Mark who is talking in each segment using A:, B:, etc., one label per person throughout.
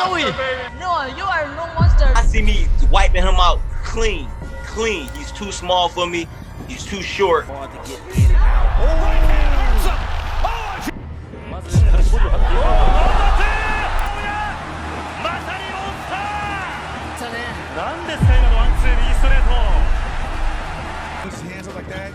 A: Inoue. No, you are no monster.
B: I see me wiping him out clean. He's too small for me. He's too short.
C: Hard to get in and out.
D: Right hand.
E: Puts his hands up like that.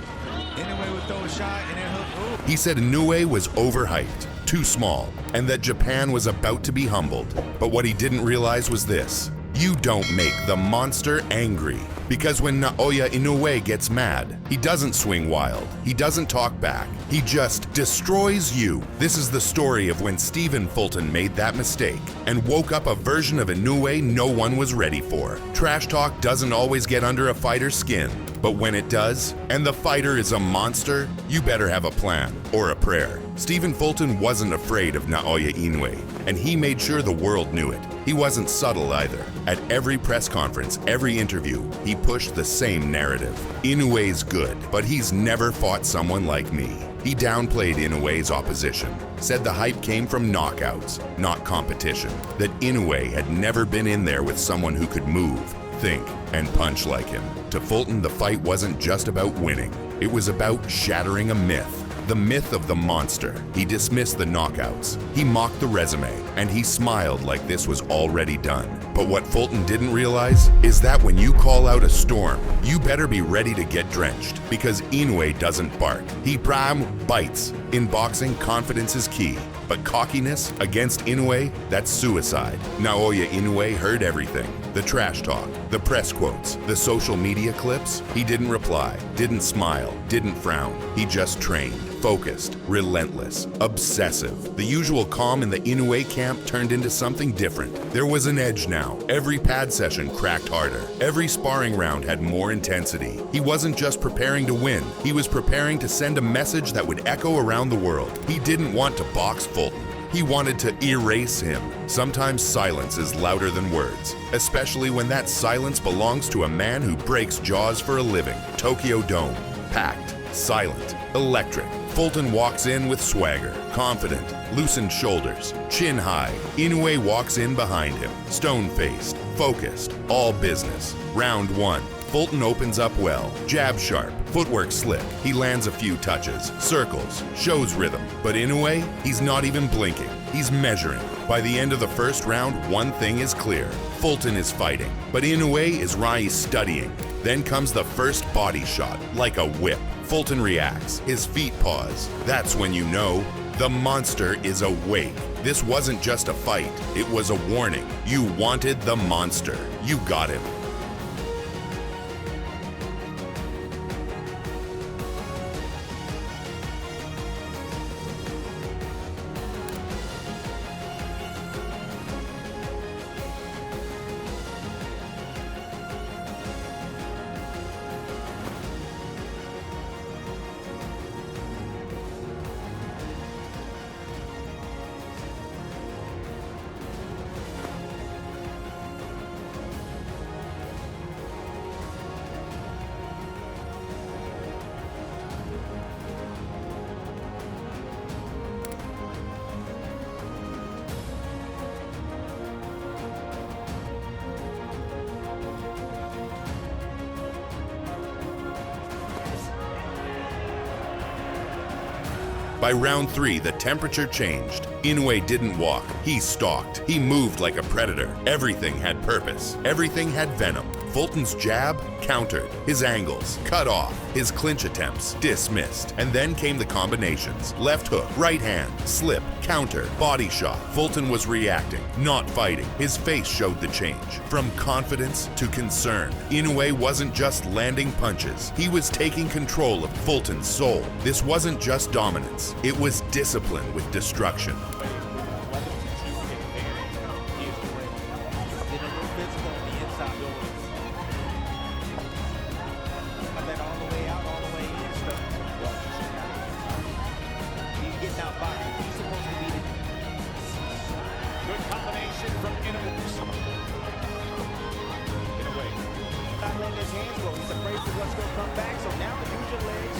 E: Inoue would throw a shot and then hook.
F: He said Inoue was overhyped, too small, and that Japan was about to be humbled. But what he didn't realize was this: you don't make the monster angry. Because when Naoya Inoue gets mad, he doesn't swing wild, he doesn't talk back, he just destroys you. This is the story of when Stephen Fulton made that mistake and woke up a version of Inoue no one was ready for. Trash talk doesn't always get under a fighter's skin, but when it does, and the fighter is a monster, you better have a plan or a prayer. Stephen Fulton wasn't afraid of Naoya Inoue, and he made sure the world knew it. He wasn't subtle either. At every press conference, every interview, he pushed the same narrative. Inoue's good, but he's never fought someone like me. He downplayed Inoue's opposition, said the hype came from knockouts, not competition, that Inoue had never been in there with someone who could move, think, and punch like him. To Fulton, the fight wasn't just about winning. It was about shattering a myth. The myth of the monster. He dismissed the knockouts. He mocked the resume, and he smiled like this was already done. But what Fulton didn't realize is that when you call out a storm, you better be ready to get drenched, because Inoue doesn't bark. He bites. In boxing, confidence is key. But cockiness against Inoue, that's suicide. Naoya Inoue heard everything. The trash talk, the press quotes, the social media clips. He didn't reply, didn't smile, didn't frown. He just trained. Focused, relentless, obsessive. The usual calm in the Inoue camp turned into something different. There was an edge now. Every pad session cracked harder. Every sparring round had more intensity. He wasn't just preparing to win. He was preparing to send a message that would echo around the world. He didn't want to box Fulton. He wanted to erase him. Sometimes silence is louder than words, especially when that silence belongs to a man who breaks jaws for a living. Tokyo Dome, packed, silent, electric. Fulton walks in with swagger, confident, loosened shoulders, chin high. Inoue walks in behind him, stone-faced, focused, all business. Round one. Fulton opens up well, jab sharp, footwork slick. He lands a few touches, circles, shows rhythm. But Inoue, he's not even blinking. He's measuring. By the end of the first round, one thing is clear. Fulton is fighting, but Inoue is studying. Then comes the first body shot, like a whip. Fulton reacts, his feet pause. That's when you know the monster is awake. This wasn't just a fight, it was a warning. You wanted the monster. You got him. By round three, the temperature changed. Inoue didn't walk, he stalked. He moved like a predator. Everything had purpose. Everything had venom. Fulton's jab countered, his angles cut off, his clinch attempts dismissed. And then came the combinations. Left hook, right hand, slip, counter, body shot. Fulton was reacting, not fighting. His face showed the change. From confidence to concern. Inoue wasn't just landing punches. He was taking control of Fulton's soul. This wasn't just dominance. It was discipline with destruction.
D: Good combination from Inoue.
C: Not letting his hands go. He's afraid of what's going to come back. So now use your legs.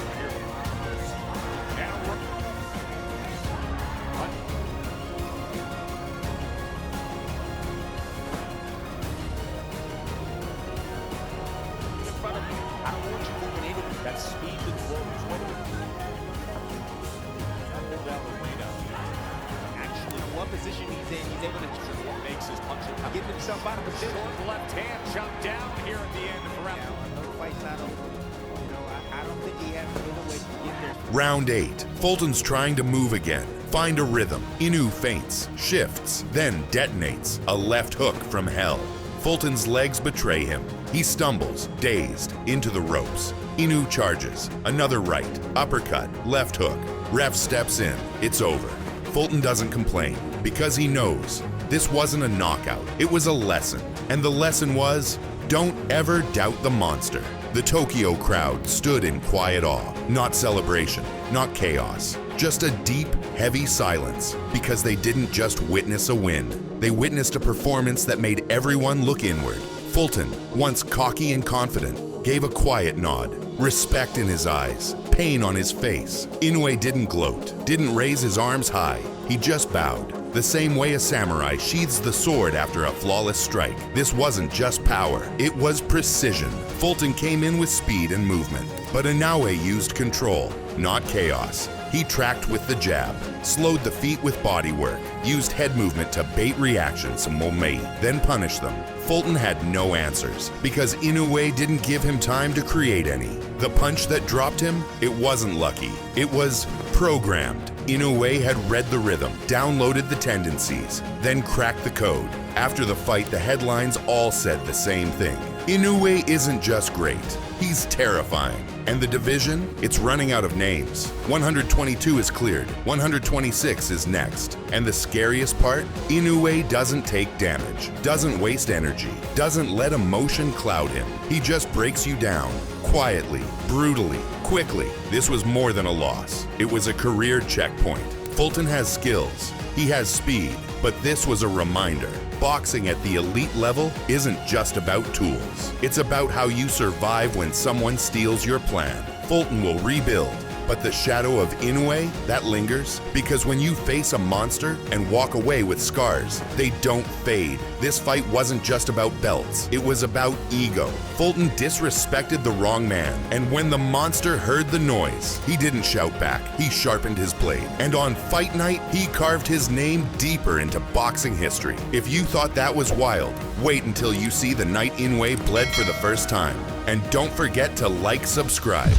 D: What makes his puncher come
C: Getting himself out of position.
D: short left hand shot down here at the end of round.
C: Another fight's not over. You know, I don't think he has another way to get there.
F: Round 8. Fulton's trying to move again, find a rhythm. Inoue feints, shifts, then detonates. A left hook from hell. Fulton's legs betray him. He stumbles, dazed, into the ropes. Inoue charges. Another right, uppercut, left hook. Ref steps in. It's over. Fulton doesn't complain because he knows this wasn't a knockout. It was a lesson. And the lesson was, don't ever doubt the monster. The Tokyo crowd stood in quiet awe. Not celebration, not chaos. Just a deep, heavy silence because they didn't just witness a win. They witnessed a performance that made everyone look inward. Fulton, once cocky and confident, gave a quiet nod. Respect in his eyes, pain on his face. Inoue didn't gloat, didn't raise his arms high. He just bowed. The same way a samurai sheathes the sword after a flawless strike. This wasn't just power, it was precision. Fulton came in with speed and movement, but Inoue used control, not chaos. He tracked with the jab, slowed the feet with body work, used head movement to bait reactions from Momei, then punish them. Fulton had no answers because Inoue didn't give him time to create any. The punch that dropped him, it wasn't lucky. It was programmed. Inoue had read the rhythm, downloaded the tendencies, then cracked the code. After the fight, the headlines all said the same thing. Inoue isn't just great, he's terrifying. And the division, it's running out of names. 122 is cleared, 126 is next. And the scariest part, Inoue doesn't take damage, doesn't waste energy, doesn't let emotion cloud him. He just breaks you down, quietly, brutally, quickly. This was more than a loss. It was a career checkpoint. Fulton has skills, he has speed, but this was a reminder. Boxing at the elite level isn't just about tools. It's about how you survive when someone steals your plan. Fulton will rebuild, but the shadow of Inoue, that lingers, because when you face a monster and walk away with scars, they don't fade. This fight wasn't just about belts, it was about ego. Fulton disrespected the wrong man, and when the monster heard the noise, he didn't shout back, he sharpened his blade. And on fight night, he carved his name deeper into boxing history. If you thought that was wild, wait until you see the night Inoue bled for the first time. And don't forget to like, subscribe.